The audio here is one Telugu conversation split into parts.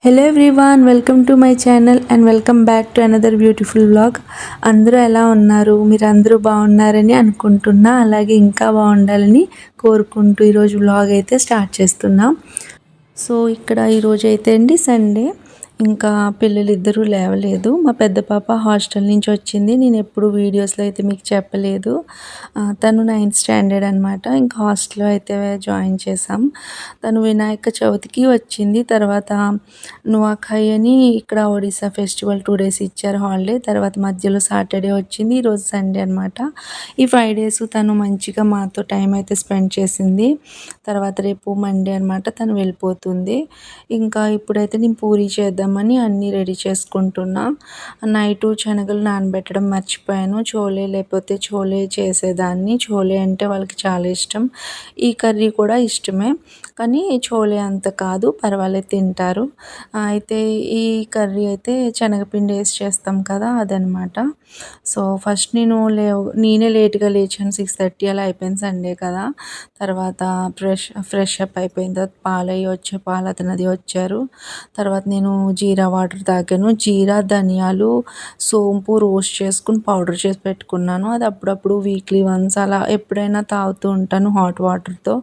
Hello everyone, welcome to my channel and welcome back to another beautiful vlog. అందరూ ఎలా ఉన్నారు? మీరు అందరూ బాగున్నారని అనుకుంటున్నా, అలాగే ఇంకా బాగుండాలని కోరుకుంటూ ఈరోజు వ్లాగ్ అయితే స్టార్ట్ చేస్తున్నాం. సో ఇక్కడ ఈరోజు అయితే అండి సండే, ఇంకా పిల్లలిద్దరూ లేవలేదు. మా పెద్ద పాప హాస్టల్ నుంచి వచ్చింది. నేను ఎప్పుడు వీడియోస్లో అయితే మీకు చెప్పలేదు. తను 9th స్టాండర్డ్ అనమాట. ఇంకా హాస్టల్లో అయితే జాయిన్ చేసాం. తను వినాయక చవితికి వచ్చింది. తర్వాత నువాఖాయి అని ఇక్కడ ఒడిశా ఫెస్టివల్ 2 days ఇచ్చారు హాలిడే. తర్వాత మధ్యలో సాటర్డే వచ్చింది. ఈరోజు సండే అనమాట. ఈ 5 days తను మంచిగా మాతో టైం అయితే స్పెండ్ చేసింది. తర్వాత రేపు మండే అనమాట తను వెళ్ళిపోతుంది. ఇంకా ఇప్పుడైతే నేను పూరి చేద్దామని అన్నీ రెడీ చేసుకుంటున్నా. నైటు శనగలు నానబెట్టడం మర్చిపోయాను. చోలే లేకపోతే చోలే చేసేదాన్ని. చోలే అంటే వాళ్ళకి చాలా ఇష్టం. ఈ కర్రీ కూడా ఇష్టమే, కానీ చోలే అంత కాదు, పర్వాలేదు తింటారు. అయితే ఈ కర్రీ అయితే శనగపిండి వేసి చేస్తాం కదా, అదనమాట. సో ఫస్ట్ నేనే లేట్గా లేచాను. 6:30 అలా అయిపోయింది, సండే కదా. తర్వాత ఫ్రెష్ అప్ అయిపోయిన తర్వాత పాలు అతనది వచ్చారు. తర్వాత నేను జీరా వాటర్ తాగాను. జీరా, ధనియాలు, సోంపు రోస్ట్ చేసుకుని పౌడర్ చేసి పెట్టుకున్నాను. అది అప్పుడప్పుడు వీక్లీ వన్స్ అలా ఎప్పుడైనా తాగుతూ ఉంటాను హాట్ వాటర్తో.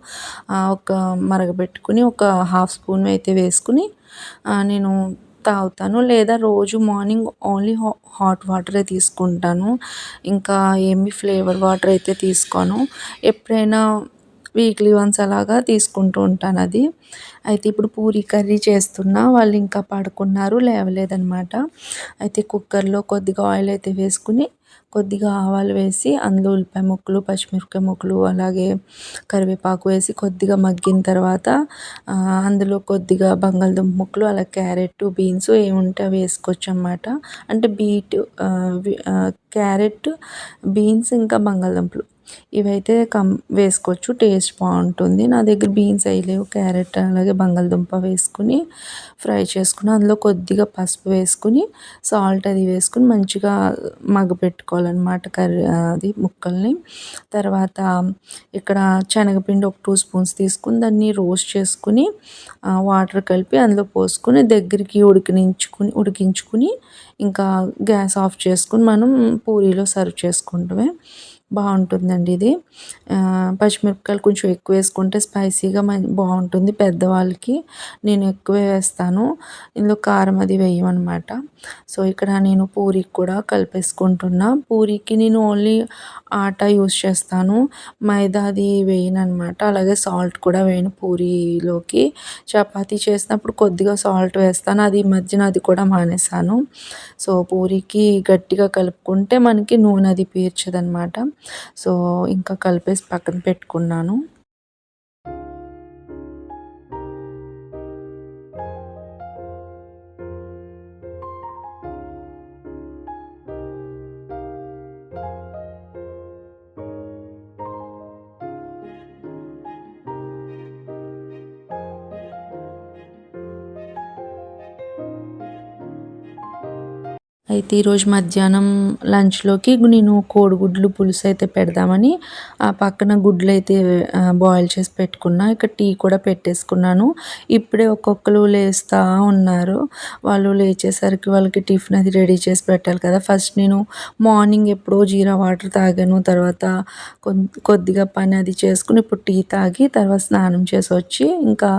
ఒక మరగబెట్టుకుని ఒక హాఫ్ స్పూన్ అయితే వేసుకుని నేను తాగుతాను. లేదా రోజు మార్నింగ్ ఓన్లీ హాట్ వాటరే తీసుకుంటాను. ఇంకా ఏమి ఫ్లేవర్ వాటర్ అయితే తీసుకోను. ఎప్పుడైనా వీక్లీ వన్స్ అలాగా తీసుకుంటూ ఉంటాను అది. అయితే ఇప్పుడు పూరీ కర్రీ చేస్తున్నా. వాళ్ళు ఇంకా పడుకున్నారు, లేవలేదనమాట. అయితే కుక్కర్లో కొద్దిగా ఆయిల్ అయితే వేసుకుని, కొద్దిగా ఆవాలు వేసి, అందులో ఉల్లిపాయ ముక్కలు, పచ్చిమిరపకాయ ముక్కలు, అలాగే కరివేపాకు వేసి కొద్దిగా మగ్గిన తర్వాత అందులో కొద్దిగా బంగాళదుంప ముక్కలు, అలా క్యారెట్, బీన్స్ ఏముంటే అవి వేసుకోవచ్చు అన్నమాట. అంటే క్యారెట్, బీన్స్ ఇంకా బంగాళదుంపలు ఇవైతే వేసుకోవచ్చు, టేస్ట్ బాగుంటుంది. నా దగ్గర బీన్స్ వేయలేవు, క్యారెట్ అలాగే బంగాళదుంప వేసుకుని ఫ్రై చేసుకుని, అందులో కొద్దిగా పసుపు వేసుకుని, సాల్ట్ అది వేసుకుని మంచిగా మగ్గపెట్టుకోవాలన్నమాట అది ముక్కల్ని. తర్వాత ఇక్కడ శనగపిండి ఒక 2 spoons తీసుకుని దాన్ని రోస్ట్ చేసుకుని వాటర్ కలిపి అందులో పోసుకుని దగ్గరికి ఉడికించుకుని ఇంకా గ్యాస్ ఆఫ్ చేసుకుని మనం పూరీలో సర్వ్ చేసుకుంటమే. బాగుంటుందండి ఇది. పచ్చిమిరపకాయలు కొంచెం ఎక్కువ వేసుకుంటే స్పైసీగా బాగుంటుంది పెద్దవాళ్ళకి. నేను ఎక్కువే వేస్తాను. ఇందులో కారం అది వేయమన్నమాట. సో ఇక్కడ నేను పూరికి కూడా కలిపేసుకుంటున్నా. పూరికి నేను ఓన్లీ ఆటా యూస్ చేస్తాను, మైదా అది వేయనమాట. అలాగే సాల్ట్ కూడా వేయను పూరీలోకి. చపాతీ చేసినప్పుడు కొద్దిగా సాల్ట్ వేస్తాను, అది ఈ మధ్యన అది కూడా మానేసాను. సో పూరికి గట్టిగా కలుపుకుంటే మనకి నూనె అది పీల్చదనమాట. సో ఇంకా కలిపేసి పక్కన పెట్టుకున్నాను. అయితే ఈరోజు మధ్యాహ్నం లంచ్లోకి నేను కోడిగుడ్లు పులుసు అయితే పెడదామని ఆ పక్కన గుడ్లు అయితే బాయిల్ చేసి పెట్టుకున్నా. ఇక్కడ టీ కూడా పెట్టేసుకున్నాను. ఇప్పుడే ఒక్కొక్కరు లేస్తూ ఉన్నారు. వాళ్ళు లేచేసరికి వాళ్ళకి టిఫిన్ అది రెడీ చేసి పెట్టాలి కదా. ఫస్ట్ నేను మార్నింగ్ ఎప్పుడో జీరా వాటర్ తాగాను. తర్వాత కొద్దిగా పని అది చేసుకుని ఇప్పుడు టీ తాగి తర్వాత స్నానం చేసి వచ్చి ఇంకా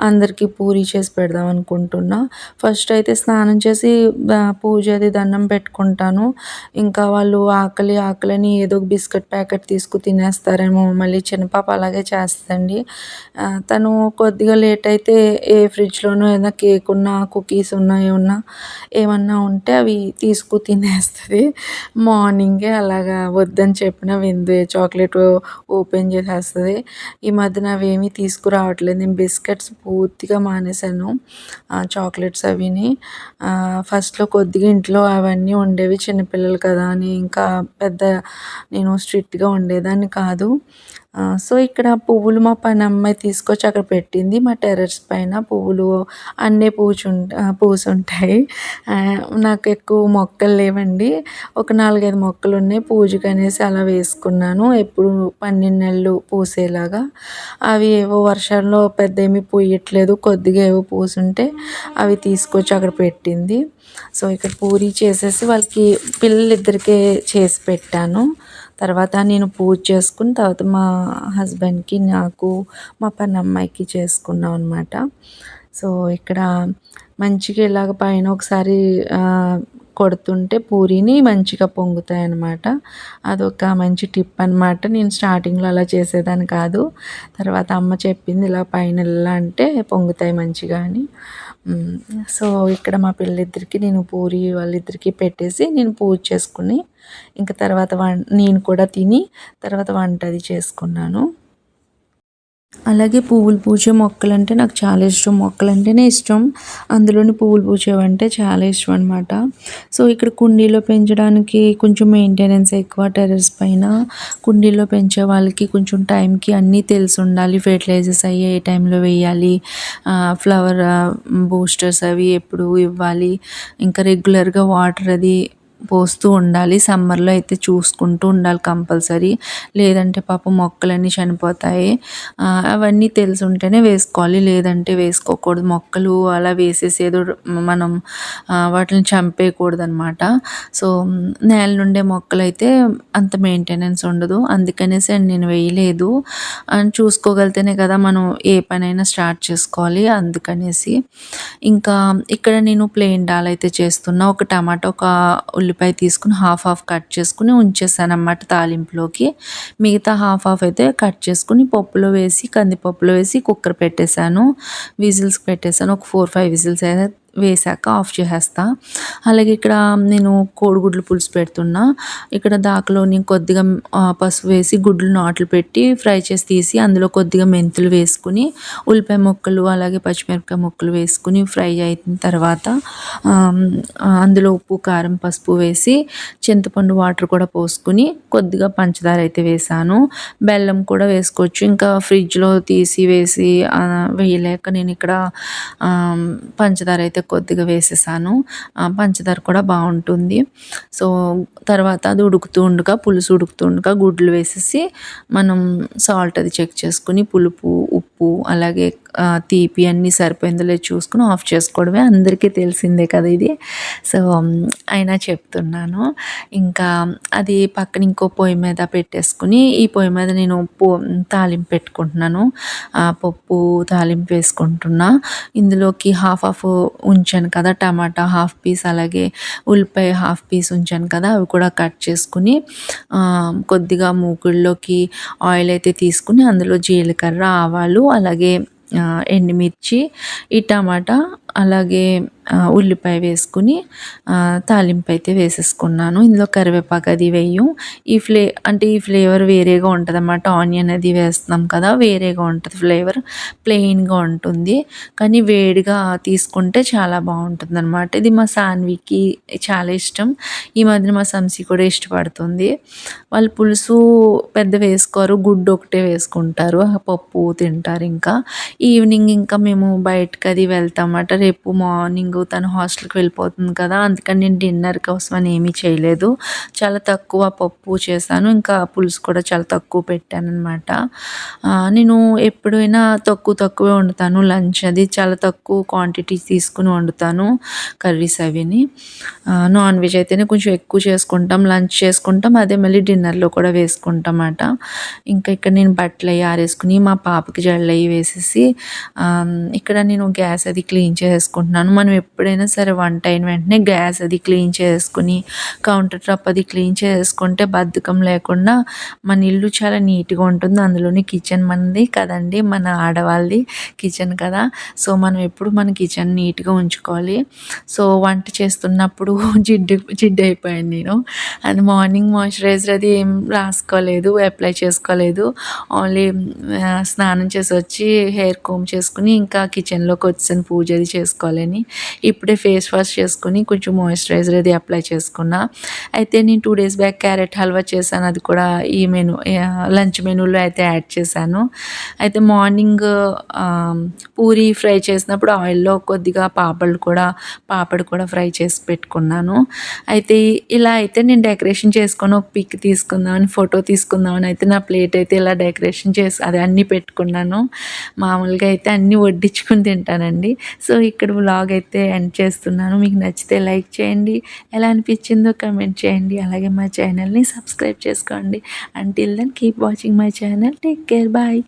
అందరికీ పూరీ చేసి పెడదాం అనుకుంటున్నా. ఫస్ట్ అయితే స్నానం చేసి పూజ అది దండం పెట్టుకుంటాను. ఇంకా వాళ్ళు ఆకలని ఏదో ఒక బిస్కెట్ ప్యాకెట్ తినేస్తారేమో. మళ్ళీ చిన్న పాప అలాగే చేస్తుందండి. తను కొద్దిగా లేట్ అయితే ఫ్రిడ్జ్లోనో ఏదైనా కేక్ ఉన్నా, కుకీస్ ఉన్నా, ఏమన్నా ఉంటే అవి తినేస్తుంది. మార్నింగే అలాగా వద్దని చెప్పిన విందు చాక్లెట్ ఓపెన్ చేసేస్తుంది. ఈ మధ్యన అవేమీ తీసుకురావట్లేదు. నేను బిస్కెట్స్ పూర్తిగా మానేశాను, చాక్లెట్స్ అవిని. ఫస్ట్లో కొద్దిగా ఇంట్లో అవన్నీ ఉండేవి, చిన్నపిల్లలు కదా అని ఇంకా నేను స్ట్రిక్ట్గా ఉండేదాన్ని కాదు. సో, ఇక్కడ పువ్వులు మా పనమ్మాయి తీసుకొచ్చి అక్కడ పెట్టింది. మా టెర్రస్ పైన పువ్వులు అన్నీ పూసుంటాయి. నాకు ఎక్కువ మొక్కలు లేవండి. ఒక 4, 5 మొక్కలున్నాయి. పూజకనేసి అలా వేసుకున్నాను. ఎప్పుడు 12 నెలలు పూసేలాగా. అవి ఏవో వర్షాల్లో పెద్దేమీ పూయట్లేదు. కొద్దిగా ఏవో పూసుంటే అవి తీసుకొచ్చి అక్కడ పెట్టింది. సో, ఇక్కడ పూరి చేసేసి వాళ్ళకి పిల్లలిద్దరికీ చేసి పెట్టాను. తర్వాత నేను పూజ చేసుకుని తర్వాత మా హస్బెండ్‌కి, నాకు, మా పనమ్మాయికి చేసుకున్నాం అనమాట. సో, ఇక్కడ మంచిగా ఇలాగ పైన ఒకసారి కొడుతుంటే పూరీని మంచిగా పొంగుతాయన్నమాట. అదొక మంచి టిప్ అనమాట. నేను స్టార్టింగ్‌లో అలా చేసేదాన్ని కాదు. తర్వాత అమ్మ చెప్పింది ఇలా పైన ఇలా అంటే పొంగుతాయి మంచిగా అని. సో, ఇక్కడ మా పిల్లలిద్దరికీ నేను పూరి వాళ్ళిద్దరికీ పెట్టేసి నేను పూజ చేసుకుని ఇంక తర్వాత నేను కూడా తిని తర్వాత వంట అది చేసుకున్నాను. అలాగే పువ్వులు పూచే మొక్కలంటే నాకు చాలా ఇష్టం. మొక్కలంటేనే ఇష్టం. అందులోని పువ్వులు పూచేవంటే చాలా ఇష్టం అనమాట. సో, ఇక్కడ కుండీలో పెంచడానికి కొంచెం మెయింటెనెన్స్ ఎక్కువ. టెర్రస్ పైన కుండీలో పెంచే వాళ్ళకి కొంచెం టైంకి అన్నీ తెలిసుండాలి. ఫెర్టిలైజర్స్ అవి ఏ టైంలో వేయాలి, ఫ్లవర్ బూస్టర్స్ అవి ఎప్పుడు ఇవ్వాలి, ఇంకా రెగ్యులర్గా వాటర్ అది పోస్తూ ఉండాలి. సమ్మర్‌లో అయితే చూసుకుంటూ ఉండాలి కంపల్సరీ. లేదంటే పాపం మొక్కలన్నీ చనిపోతాయి. అవన్నీ తెలిసుంటేనే వేసుకోవాలి. లేదంటే వేసుకోకూడదు. మొక్కలు అలా వేసేసి ఏదో మనం వాటిని చంపేయకూడదనమాట. సో, నేల నుండే మొక్కలైతే అంత మెయింటెనెన్స్ ఉండదు. అందుకనేసి నేను వేయలేదు. అండ్ చూసుకోగలితేనే కదా మనం ఏ పనైనా స్టార్ట్ చేసుకోవాలి. అందుకనేసి ఇంకా ఇక్కడ నేను ప్లెయిన్ దాల్ అయితే చేస్తున్నా. ఒక టమాటా, ఒక ఉల్లిపాయ తీసుకుని హాఫ్ హాఫ్ కట్ చేసుకుని ఉంచేసానన్నమాట తాలింపులోకి. మిగతా హాఫ్ హాఫ్ అయితే కట్ చేసుకుని పప్పులో వేసి కందిపప్పులో వేసి కుక్కర్ పెట్టేశాను. విజిల్స్ పెట్టేశాను. ఒక 4, 5 విజిల్స్ వేశాక ఆఫ్ చేసేస్తా. అలాగే ఇక్కడ నేను కోడిగుడ్లు పులుసు పెడుతున్నా. ఇక్కడ దాకలోని కొద్దిగా పసుపు వేసి గుడ్లు నాట్లు పెట్టి ఫ్రై చేసి తీసి అందులో కొద్దిగా మెంతులు వేసుకుని ఉల్లిపాయ ముక్కలు అలాగే పచ్చిమిరపకాయ ముక్కలు వేసుకుని ఫ్రై అయిన తర్వాత అందులో ఉప్పు, కారం, పసుపు వేసి చింతపండు వాటర్ కూడా పోసుకుని కొద్దిగా పంచదార అయితే వేసాను. బెల్లం కూడా వేసుకోవచ్చు. ఇంకా ఫ్రిడ్జ్‌లో తీసి వేసి వేయలేక నేను ఇక్కడ పంచదార అయితే కొద్దిగా వేసేసాను. పంచదార కూడా బాగుంటుంది. సో, తర్వాత అది ఉడుకుతూ ఉండగా పులుసు ఉడుకుతూ ఉండగా గుడ్లు వేసేసి మనం సాల్ట్ అది చెక్ చేసుకుని పులుపు, ఉప్పు అలాగే తీపి అన్నీ సరిపోయిందో లేదో చూసుకుని ఆఫ్ చేసుకోవడమే. అందరికీ తెలిసిందే కదా ఇది. సో, అయినా చెప్తున్నాను. ఇంకా అది పక్కన ఇంకో పొయ్యి మీద పెట్టేసుకుని ఈ పొయ్యి మీద నేను తాలింపు పెట్టుకుంటున్నాను. పప్పు తాలింపు వేసుకుంటున్నా. ఇందులోకి హాఫ్ హాఫ్ ఉంచాను కదా, టమాటా హాఫ్ పీస్ అలాగే ఉల్లిపాయ హాఫ్ పీస్ ఉంచాను కదా, అవి కూడా కట్ చేసుకుని కొద్దిగా మూకుడులోకి ఆయిల్ అయితే తీసుకుని అందులో జీలకర్ర, ఆవాలు అలాగే ఎండుమిర్చి, ఈ టమాటా అలాగే ఉల్లిపాయ వేసుకుని తాలింపు అయితే వేసేసుకున్నాను. ఇందులో కరివేపాకు అది వేయం. ఈ ఫ్లేవర్ వేరేగా ఉంటుందన్నమాట. ఆనియన్ అది వేస్తున్నాం కదా, వేరేగా ఉంటుంది ఫ్లేవర్. ప్లెయిన్గా ఉంటుంది కానీ వేడిగా తీసుకుంటే చాలా బాగుంటుందన్నమాట. ఇది మా సాన్వికి చాలా ఇష్టం. ఈ మధ్యన మా సంసి కూడా ఇష్టపడుతుంది. వాళ్ళు పులుసు పెద్ద వేసుకోరు, గుడ్డు ఒకటే వేసుకుంటారు, పప్పు తింటారు. ఇంకా ఈవినింగ్ ఇంకా మేము బయటకు అది వెళ్తామన్నమాట. రేపు మార్నింగ్ తను హాస్టల్కి వెళ్ళిపోతుంది కదా, అందుకని నేను డిన్నర్ కోసం అని ఏమీ చేయలేదు. చాలా తక్కువ పప్పు చేశాను. ఇంకా పులుసు కూడా చాలా తక్కువ పెట్టాను అనమాట. నేను ఎప్పుడైనా తక్కువే వండుతాను. లంచ్ అది చాలా తక్కువ క్వాంటిటీ తీసుకుని వండుతాను కర్రీస్ అవిని. నాన్ వెజ్ అయితేనే కొంచెం ఎక్కువ చేసుకుంటాం, లంచ్ చేసుకుంటాం, అదే మళ్ళీ డిన్నర్లో కూడా వేసుకుంటాం అన్నమాట. ఇంకా ఇక్కడ నేను బట్టలు అవి ఆరేసుకుని మా పాపకి జడలు అవి వేసేసి ఇక్కడ నేను గ్యాస్ అది క్లీన్ చేసుకుంటున్నాను. మనం ఎప్పుడైనా సరే వంట అయిన వెంటనే గ్యాస్ అది క్లీన్ చేసుకుని కౌంటర్ టాప్ అది క్లీన్ చేసుకుంటే బద్ధకం లేకుండా మన ఇల్లు చాలా నీట్గా ఉంటుంది. అందులోని కిచెన్ మనది కదండి, మన ఆడవాళ్ళది కిచెన్ కదా. సో, మనం ఎప్పుడు మన కిచెన్ నీట్గా ఉంచుకోవాలి. సో, వంట చేస్తున్నప్పుడు జిడ్డు అయిపోయాను నేను. అది మార్నింగ్ మాయిశ్చరైజర్ అది ఏం రాసుకోలేదు, అప్లై చేసుకోలేదు. ఓన్లీ స్నానం చేసి వచ్చి హెయిర్ కోమ్ చేసుకుని ఇంకా కిచెన్లోకి వచ్చాను పూజ అది చేసుకోవాలని ఇప్పుడే ఫేస్ వాష్ చేసుకొని కొంచెం మాయిశ్చరైజర్ అది అప్లై చేసుకున్నా. అయితే నేను 2 డేస్ బ్యాక్ క్యారెట్ హల్వా చేశాను. అది కూడా ఈ లంచ్ మెనూలో అయితే యాడ్ చేశాను. అయితే మార్నింగ్ పూరి ఫ్రై చేసినప్పుడు ఆయిల్‌లో కొద్దిగా పాపడ్ కూడా ఫ్రై చేసి పెట్టుకున్నాను. అయితే ఇలా అయితే నేను డెకరేషన్ చేసుకొని ఒక పిక్ తీసుకుందామని, ఫోటో తీసుకుందామని అయితే నా ప్లేట్ అయితే ఇలా డెకరేషన్ చేసి అదే అన్నీ పెట్టుకున్నాను. మామూలుగా అయితే అన్నీ వడ్డించుకొని తింటానండి. సో, ఇక్కడ వ్లాగ్ అయితే ఎండ్ చేస్తున్నాను. మీకు నచ్చితే లైక్ చేయండి. ఎలా అనిపించిందో కామెంట్ చేయండి. అలాగే మా ఛానల్‌ని సబ్స్క్రైబ్ చేసుకోండి. Until then keep watching my channel. Take care. Bye.